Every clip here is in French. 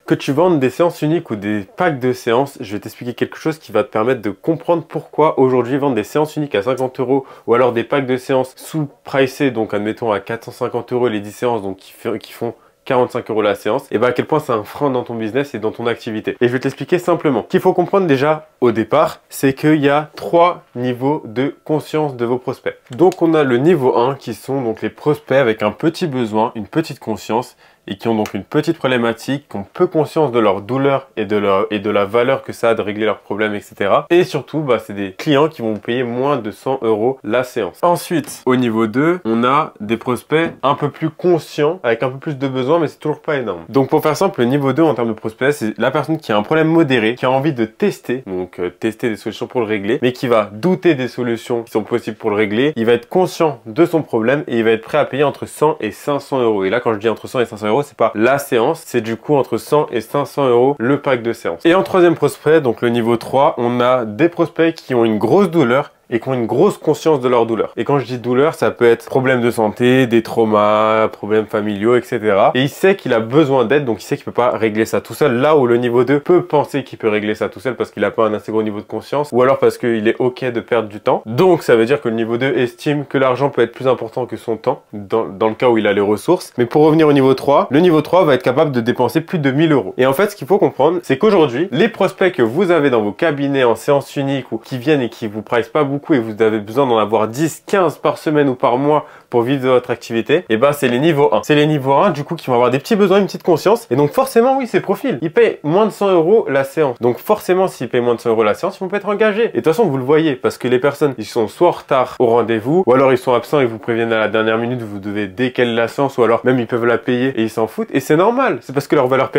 Que tu vendes des séances uniques ou des packs de séances, je vais t'expliquer quelque chose qui va te permettre de comprendre pourquoi aujourd'hui vendre des séances uniques à 50 € ou alors des packs de séances sous-pricés, donc admettons à 450 € les 10 séances, donc qui font 45 € la séance, et à quel point c'est un frein dans ton business et dans ton activité. Et je vais t'expliquer simplement. Ce qu'il faut comprendre déjà au départ, c'est qu'il y a 3 niveaux de conscience de vos prospects. Donc on a le niveau 1 qui sont donc les prospects avec un petit besoin, une petite conscience, et qui ont donc une petite problématique, qui ont peu conscience de leur douleur et de la valeur que ça a de régler leurs problèmes, etc. Et surtout, c'est des clients qui vont vous payer moins de 100 € la séance. Ensuite, au niveau 2, on a des prospects un peu plus conscients, avec un peu plus de besoins, mais c'est toujours pas énorme. Donc pour faire simple, le niveau 2 en termes de prospects, c'est la personne qui a un problème modéré, qui a envie de tester, donc tester des solutions pour le régler, mais qui va douter des solutions qui sont possibles pour le régler. Il va être conscient de son problème et il va être prêt à payer entre 100 et 500 €. Et là, quand je dis entre 100 et 500 €, c'est pas la séance, c'est du coup entre 100 et 500 € le pack de séance. Et en troisième prospect, donc le niveau 3, on a des prospects qui ont une grosse douleur et qui ont une grosse conscience de leur douleur. Et quand je dis douleur, ça peut être problème de santé, des traumas, problèmes familiaux, etc. Et il sait qu'il a besoin d'aide, donc il sait qu'il peut pas régler ça tout seul. Là où le niveau 2 peut penser qu'il peut régler ça tout seul parce qu'il a pas un assez gros niveau de conscience, ou alors parce qu'il est ok de perdre du temps. Donc ça veut dire que le niveau 2 estime que l'argent peut être plus important que son temps, dans le cas où il a les ressources. Mais pour revenir au niveau 3, le niveau 3 va être capable de dépenser plus de 1000 €. Et en fait, ce qu'il faut comprendre, c'est qu'aujourd'hui, les prospects que vous avez dans vos cabinets en séance unique ou qui viennent et qui vous pricent pas beaucoup et vous avez besoin d'en avoir 10, 15 par semaine ou par mois pour vivre de votre activité, et c'est les niveaux 1. C'est les niveaux 1 du coup qui vont avoir des petits besoins, une petite conscience, et donc forcément oui, c'est profil. Ils payent moins de 100 € la séance. Donc forcément, s'ils payent moins de 100 € la séance, ils vont pas être engagés. Et de toute façon, vous le voyez, parce que les personnes, ils sont soit en retard au rendez-vous, ou alors ils sont absents et vous préviennent à la dernière minute, vous devez décaler la séance, ou alors même ils peuvent la payer et ils s'en foutent. Et c'est normal, c'est parce que leur valeur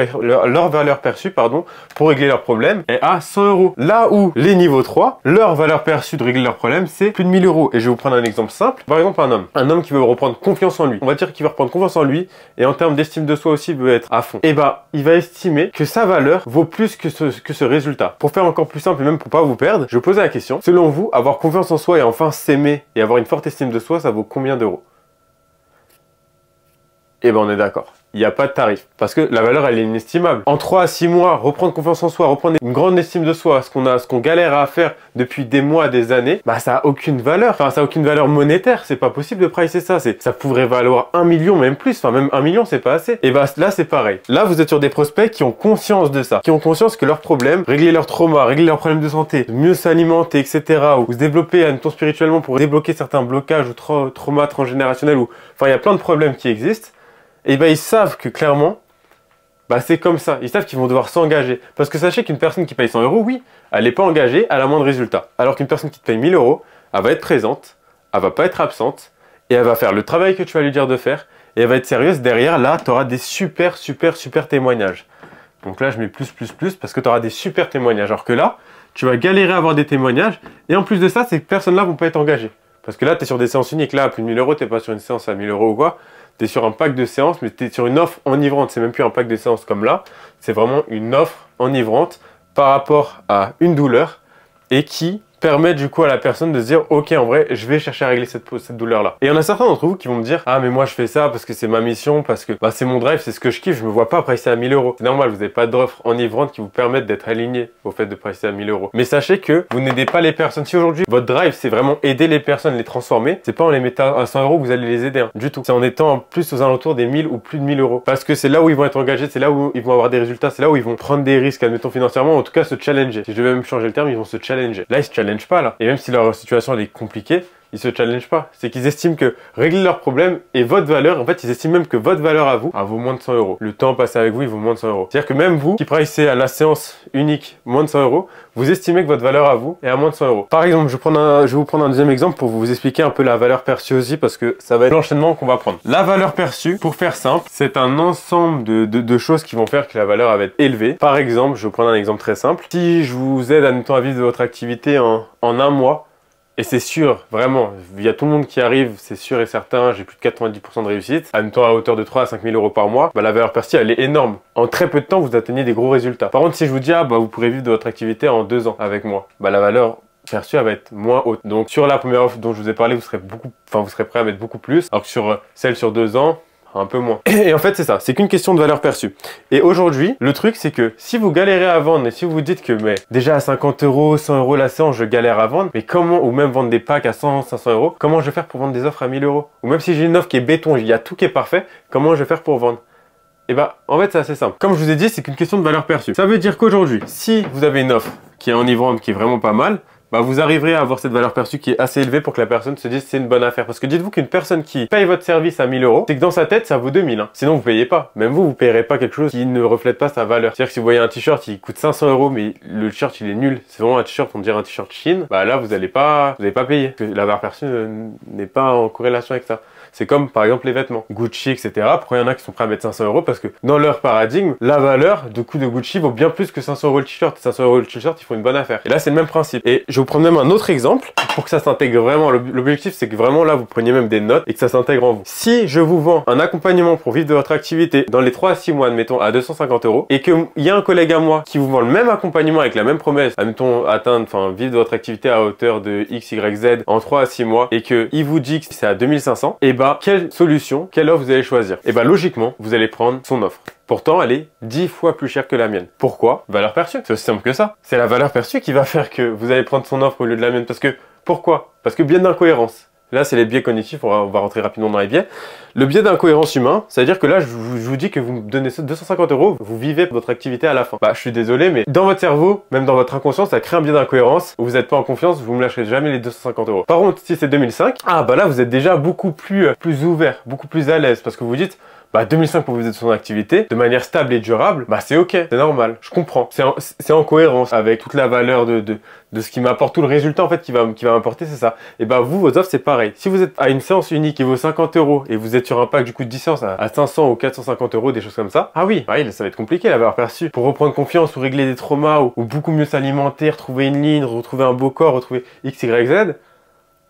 perçue, pour régler leurs problèmes est à 100 €. Là où les niveaux 3, leur valeur perçue de régler leurs problèmes, c'est plus de 1000 €. Et je vais vous prendre un exemple simple. Par exemple, un homme qui veut reprendre confiance en lui. On va dire qu'il va reprendre confiance en lui et en termes d'estime de soi aussi, il veut être à fond. Et il va estimer que sa valeur vaut plus que ce résultat. Pour faire encore plus simple et même pour pas vous perdre, je vais poser la question. Selon vous, avoir confiance en soi et enfin s'aimer et avoir une forte estime de soi, ça vaut combien d'euros? On est d'accord. Il n'y a pas de tarif. Parce que la valeur, elle est inestimable. En 3 à 6 mois, reprendre confiance en soi, reprendre une grande estime de soi, ce qu'on galère à faire depuis des mois, des années, ça a aucune valeur. Enfin, ça a aucune valeur monétaire. C'est pas possible de pricer ça. Ça pourrait valoir 1 million, même plus. Enfin, même 1 million, c'est pas assez. Et là, c'est pareil. Là, vous êtes sur des prospects qui ont conscience de ça. Qui ont conscience que leurs problèmes, régler leurs traumas, régler leurs problèmes de santé, mieux s'alimenter, etc. Ou se développer à un ton spirituellement pour débloquer certains blocages ou traumas transgénérationnels enfin, il y a plein de problèmes qui existent. Et ils savent que clairement, c'est comme ça. Ils savent qu'ils vont devoir s'engager. Parce que sachez qu'une personne qui paye 100 €, oui, elle n'est pas engagée, elle a moins de résultats. Alors qu'une personne qui te paye 1000 €, elle va être présente, elle va pas être absente, et elle va faire le travail que tu vas lui dire de faire, et elle va être sérieuse. Derrière, là, tu auras des super témoignages. Donc là, je mets plus, parce que tu auras des super témoignages. Alors que là, tu vas galérer à avoir des témoignages, et en plus de ça, ces personnes-là vont pas être engagées. Parce que là, tu es sur des séances uniques. Là, à plus de 1000 €, tu n'es pas sur une séance à 1000 € ou quoi. Tu es sur un pack de séances, mais tu es sur une offre enivrante. C'est même plus un pack de séances comme là. C'est vraiment une offre enivrante par rapport à une douleur et qui permet du coup à la personne de se dire ok, en vrai je vais chercher à régler cette douleur là. Et il y en a certains d'entre vous qui vont me dire ah mais moi je fais ça parce que c'est ma mission, parce que c'est mon drive, c'est ce que je kiffe, je me vois pas pricer à 1000 €. C'est normal, vous n'avez pas d'offre enivrante qui vous permettent d'être aligné au fait de pricer à 1000 €. Mais sachez que vous n'aidez pas les personnes. Si aujourd'hui votre drive c'est vraiment aider les personnes, les transformer, c'est pas en les mettant à 100 € que vous allez les aider du tout. C'est en étant en plus aux alentours des 1000 ou plus de 1000 €. Parce que c'est là où ils vont être engagés, c'est là où ils vont avoir des résultats, c'est là où ils vont prendre des risques, admettons financièrement, en tout cas se challenger. Si je devais même changer le terme, ils vont se challenger. Là ils se challengent pas là. Et même si leur situation elle est compliquée, ils se challengent pas. C'est qu'ils estiment que régler leurs problèmes et votre valeur, en fait, ils estiment même que votre valeur à vous, vaut moins de 100 €. Le temps passé avec vous, il vaut moins de 100 €. C'est-à-dire que même vous, qui pricez à la séance unique moins de 100 €, vous estimez que votre valeur à vous est à moins de 100 €. Par exemple, je vais vous prendre un deuxième exemple pour vous expliquer un peu la valeur perçue aussi, parce que ça va être l'enchaînement qu'on va prendre. La valeur perçue, pour faire simple, c'est un ensemble de choses qui vont faire que la valeur va être élevée. Par exemple, je vais vous prendre un exemple très simple. Si je vous aide, admettons, à vivre de votre activité en un mois, et c'est sûr, vraiment, il y a tout le monde qui arrive, c'est sûr et certain, j'ai plus de 90% de réussite. En même temps, à hauteur de 3 à 5 000 € par mois, la valeur perçue, elle est énorme. En très peu de temps, vous atteignez des gros résultats. Par contre, si je vous dis, vous pourrez vivre de votre activité en 2 ans avec moi, la valeur perçue, elle va être moins haute. Donc, sur la première offre dont je vous ai parlé, vous serez prêt à mettre beaucoup plus. Alors que sur celle sur 2 ans, un peu moins. Et en fait, c'est ça, c'est qu'une question de valeur perçue. Et aujourd'hui, le truc, c'est que si vous galérez à vendre et si vous vous dites que mais déjà à 50 euros, 100 euros la séance, je galère à vendre, mais comment, ou même vendre des packs à 100, 500 euros, comment je vais faire pour vendre des offres à 1000 euros? Ou même si j'ai une offre qui est béton, il y a tout qui est parfait, comment je vais faire pour vendre? Et bah, en fait, c'est assez simple. Comme je vous ai dit, c'est qu'une question de valeur perçue. Ça veut dire qu'aujourd'hui, si vous avez une offre qui est enivrante, qui est vraiment pas mal, bah vous arriverez à avoir cette valeur perçue qui est assez élevée pour que la personne se dise c'est une bonne affaire. Parce que dites-vous qu'une personne qui paye votre service à 1000 euros, c'est que dans sa tête, ça vaut 2000. Hein. Sinon, vous payez pas. Même vous payerez pas quelque chose qui ne reflète pas sa valeur. C'est-à-dire que si vous voyez un t-shirt qui coûte 500 euros, mais le t-shirt il est nul, c'est vraiment un t-shirt, on dirait un t-shirt Chine, bah là, vous allez pas payer. Parce que la valeur perçue n'est pas en corrélation avec ça. C'est comme par exemple les vêtements, Gucci, etc. Pourquoi il y en a qui sont prêts à mettre 500 euros? Parce que dans leur paradigme, la valeur de coût de Gucci vaut bien plus que 500 euros le t-shirt. 500 euros le t-shirt, ils font une bonne affaire. Et là, c'est le même principe. Et je vais vous prendre même un autre exemple pour que ça s'intègre vraiment. L'objectif, c'est que vraiment là, vous preniez même des notes et que ça s'intègre en vous. Si je vous vends un accompagnement pour vivre de votre activité dans les 3 à 6 mois, admettons, à 250 euros, et qu'il y a un collègue à moi qui vous vend le même accompagnement avec la même promesse, admettons, vivre de votre activité à hauteur de X, Y, Z en 3 à 6 mois, et qu'il vous dit que c'est à 2500, et bah, quelle solution, quelle offre vous allez choisir? Et bah, logiquement, vous allez prendre son offre. Pourtant, elle est 10 fois plus chère que la mienne. Pourquoi? Valeur perçue. C'est aussi simple que ça. C'est la valeur perçue qui va faire que vous allez prendre son offre au lieu de la mienne. Parce que, pourquoi? Parce que biais d'incohérence. Là, c'est les biais cognitifs, on va rentrer rapidement dans les biais. Le biais d'incohérence humain, c'est-à-dire que là, je vous dis que vous me donnez 250 euros, vous vivez votre activité à la fin. Bah, je suis désolé, mais dans votre cerveau, même dans votre inconscient, ça crée un biais d'incohérence où vous n'êtes pas en confiance, vous me lâcherez jamais les 250 euros. Par contre, si c'est 2005, ah bah là, vous êtes déjà beaucoup plus ouvert, beaucoup plus à l'aise, parce que vous dites, bah 2005 pour vous êtes sur son activité, de manière stable et durable, bah c'est ok, c'est normal, je comprends. C'est en cohérence avec toute la valeur de ce qui m'apporte, tout le résultat en fait qui va m'apporter, c'est ça. Et bah vous, vos offres, c'est pareil. Si vous êtes à une séance unique qui vaut 50 euros et vous êtes sur un pack du coup de 10 séances à 500 ou 450 euros, des choses comme ça, ah oui, pareil, ça va être compliqué la valeur perçue. Pour reprendre confiance ou régler des traumas ou beaucoup mieux s'alimenter, retrouver une ligne, retrouver un beau corps, retrouver X, Y, Z,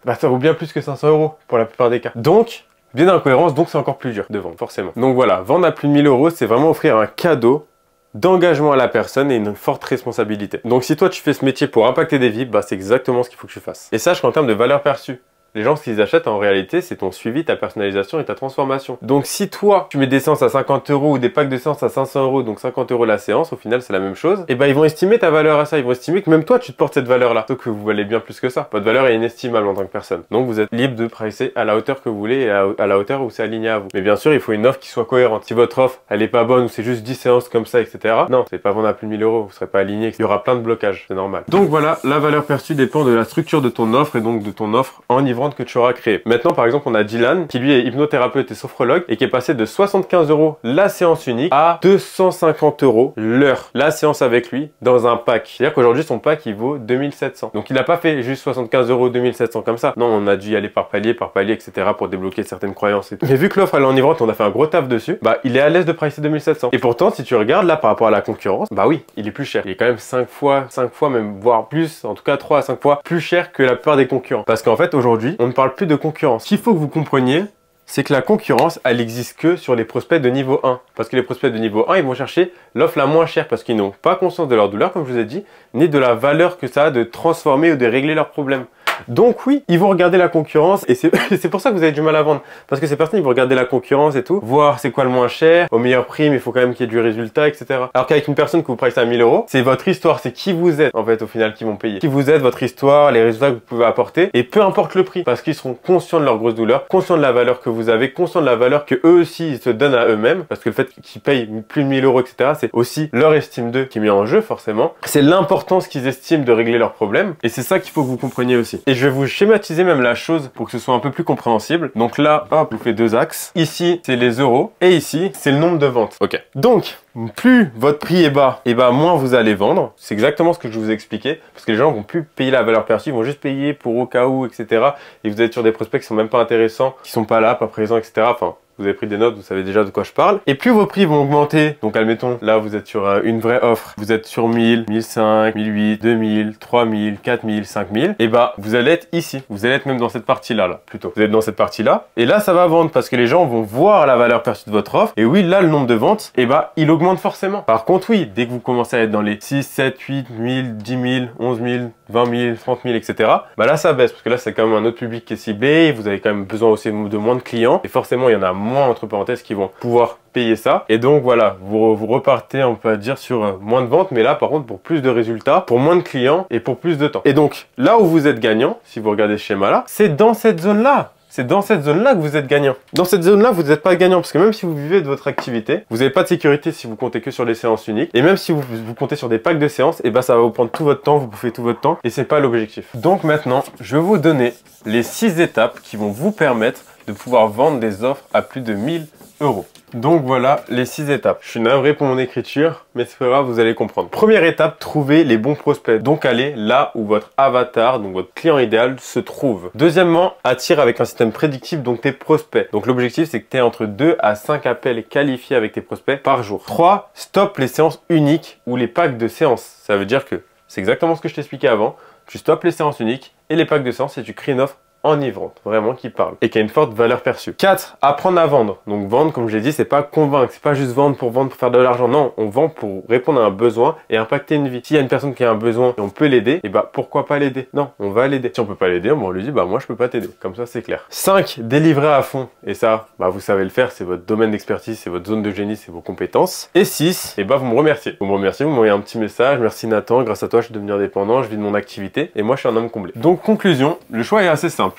bah ça vaut bien plus que 500 euros pour la plupart des cas. Donc, biais d'incohérence, donc c'est encore plus dur de vendre, forcément. Donc voilà, vendre à plus de 1000 euros, c'est vraiment offrir un cadeau d'engagement à la personne et une forte responsabilité. Donc si toi tu fais ce métier pour impacter des vies, bah c'est exactement ce qu'il faut que tu fasses. Et sache qu'en termes de valeur perçue, les gens, ce qu'ils achètent en réalité, c'est ton suivi, ta personnalisation et ta transformation. Donc si toi, tu mets des séances à 50 euros ou des packs de séances à 500 euros, donc 50 euros la séance, au final c'est la même chose, et ben ils vont estimer ta valeur à ça, ils vont estimer que même toi tu te portes cette valeur-là, sauf que vous valez bien plus que ça. Votre valeur est inestimable en tant que personne. Donc vous êtes libre de pricer à la hauteur que vous voulez et à la hauteur où c'est aligné à vous. Mais bien sûr, il faut une offre qui soit cohérente. Si votre offre, elle est pas bonne ou c'est juste 10 séances comme ça, etc. Non, c'est pas vendre à plus de 1000 euros, vous serez pas aligné, il y aura plein de blocages, c'est normal. Donc voilà, la valeur perçue dépend de la structure de ton offre et donc de ton offre enivrante que tu auras créée. Maintenant, par exemple, on a Dylan qui lui est hypnothérapeute et sophrologue et qui est passé de 75 euros la séance unique à 250 euros l'heure. La séance avec lui dans un pack. C'est-à-dire qu'aujourd'hui, son pack, il vaut 2700. Donc, il n'a pas fait juste 75 euros, 2700 comme ça. Non, on a dû y aller par palier, etc. pour débloquer certaines croyances et tout. Mais vu que l'offre, elle est enivrante, on a fait un gros taf dessus, bah, il est à l'aise de pricer 2700. Et pourtant, si tu regardes là par rapport à la concurrence, bah oui, il est plus cher. Il est quand même 5 fois même, voire plus, en tout cas 3 à 5 fois plus cher que la plupart des concurrents. Parce qu'en fait, aujourd'hui, on ne parle plus de concurrence. Ce qu'il faut que vous compreniez, c'est que la concurrence, elle existe que sur les prospects de niveau 1. Parce que les prospects de niveau 1, ils vont chercher l'offre la moins chère parce qu'ils n'ont pas conscience de leur douleur, comme je vous ai dit, ni de la valeur que ça a de transformer ou de régler leurs problèmes. Donc oui, ils vont regarder la concurrence et c'est pour ça que vous avez du mal à vendre. Parce que ces personnes, ils vont regarder la concurrence et tout, voir c'est quoi le moins cher, au meilleur prix, mais il faut quand même qu'il y ait du résultat, etc. Alors qu'avec une personne que vous pricez à 1000 euros, c'est votre histoire, c'est qui vous êtes en fait au final qui vont payer. Qui vous êtes, votre histoire, les résultats que vous pouvez apporter et peu importe le prix. Parce qu'ils seront conscients de leur grosse douleur, conscients de la valeur que vous avez, conscients de la valeur que eux aussi ils se donnent à eux-mêmes. Parce que le fait qu'ils payent plus de 1000 euros, etc. c'est aussi leur estime d'eux qui est mis en jeu forcément. C'est l'importance qu'ils estiment de régler leurs problèmes et c'est ça qu'il faut que vous compreniez aussi. Et je vais vous schématiser même la chose pour que ce soit un peu plus compréhensible. Donc là, hop, je vous fais deux axes. Ici, c'est les euros et ici, c'est le nombre de ventes. Ok. Donc, plus votre prix est bas, et ben moins vous allez vendre. C'est exactement ce que je vous ai expliqué. Parce que les gens vont plus payer la valeur perçue, ils vont juste payer pour au cas où, etc. Et vous êtes sur des prospects qui sont même pas intéressants, qui sont pas là, pas présents, etc. Enfin, vous avez pris des notes, vous savez déjà de quoi je parle. Et plus vos prix vont augmenter, donc admettons, là vous êtes sur une vraie offre, vous êtes sur 1000, 1500, 1008, 2000, 3000, 4000, 5000, et bah vous allez être ici, vous allez être même dans cette partie-là, plutôt. Vous êtes dans cette partie-là, et là ça va vendre parce que les gens vont voir la valeur perçue de votre offre, et oui, là le nombre de ventes, et bah il augmente forcément. Par contre, oui, dès que vous commencez à être dans les 6, 7, 8, 1000, 10 000, 11 000, 20 000, 30 000, etc., bah là ça baisse, parce que là c'est quand même un autre public qui est ciblé, vous avez quand même besoin aussi de moins de clients, et forcément il y en a moins moins, entre parenthèses, qui vont pouvoir payer ça. Et donc voilà, vous repartez, on peut dire, sur moins de ventes, mais là par contre pour plus de résultats, pour moins de clients et pour plus de temps. Et donc là où vous êtes gagnant, si vous regardez ce schéma-là, c'est dans cette zone-là. C'est dans cette zone-là que vous êtes gagnant. Dans cette zone-là, vous n'êtes pas gagnant parce que même si vous vivez de votre activité, vous n'avez pas de sécurité si vous comptez que sur les séances uniques. Et même si vous comptez sur des packs de séances, et ben ça va vous prendre tout votre temps, vous bouffez tout votre temps et c'est pas l'objectif. Donc maintenant, je vais vous donner les 6 étapes qui vont vous permettre de pouvoir vendre des offres à plus de 1000 €. Donc voilà les 6 étapes. Je suis navré pour mon écriture, mais c'est pas grave, vous allez comprendre. Première étape, trouver les bons prospects. Donc allez là où votre avatar, donc votre client idéal, se trouve. Deuxièmement, attire avec un système prédictif donc tes prospects. Donc l'objectif, c'est que tu aies entre 2 à 5 appels qualifiés avec tes prospects par jour. 3. Stop les séances uniques ou les packs de séances. Ça veut dire que c'est exactement ce que je t'expliquais avant. Tu stoppes les séances uniques et les packs de séances et tu crées une offre enivrante, vraiment qui parle et qui a une forte valeur perçue. 4. Apprendre à vendre. Donc vendre, comme je l'ai dit, c'est pas convaincre, c'est pas juste vendre pour faire de l'argent. Non, on vend pour répondre à un besoin et impacter une vie. S'il y a une personne qui a un besoin et on peut l'aider, et bah pourquoi pas l'aider? Non, on va l'aider. Si on peut pas l'aider, on lui dit bah moi je peux pas t'aider. Comme ça c'est clair. 5. Délivrer à fond. Et ça, bah vous savez le faire, c'est votre domaine d'expertise, c'est votre zone de génie, c'est vos compétences. Et 6. Et bah vous me remerciez. Vous me remerciez, vous m'envoyez un petit message. Merci Nathan, grâce à toi je suis devenu indépendant, je vis de mon activité et moi je suis un homme comblé. Donc conclusion, le choix est assez simple.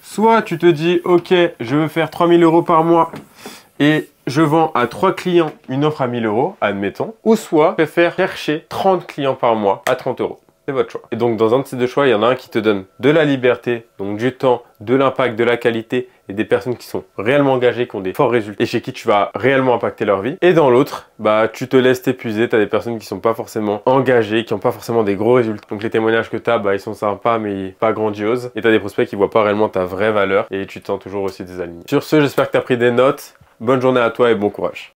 Soit tu te dis, ok, je veux faire 3000 € par mois et je vends à 3 clients une offre à 1000 €, admettons. Ou soit, tu préfères chercher 30 clients par mois à 30 €. C'est votre choix. Et donc, dans un de ces deux choix, il y en a un qui te donne de la liberté, donc du temps, de l'impact, de la qualité et des personnes qui sont réellement engagées, qui ont des forts résultats et chez qui tu vas réellement impacter leur vie. Et dans l'autre, bah, tu te laisses t'épuiser. Tu as des personnes qui sont pas forcément engagées, qui n'ont pas forcément des gros résultats. Donc, les témoignages que tu as, bah, ils sont sympas, mais pas grandioses. Et tu as des prospects qui voient pas réellement ta vraie valeur et tu te sens toujours aussi désaligné. Sur ce, j'espère que tu as pris des notes. Bonne journée à toi et bon courage.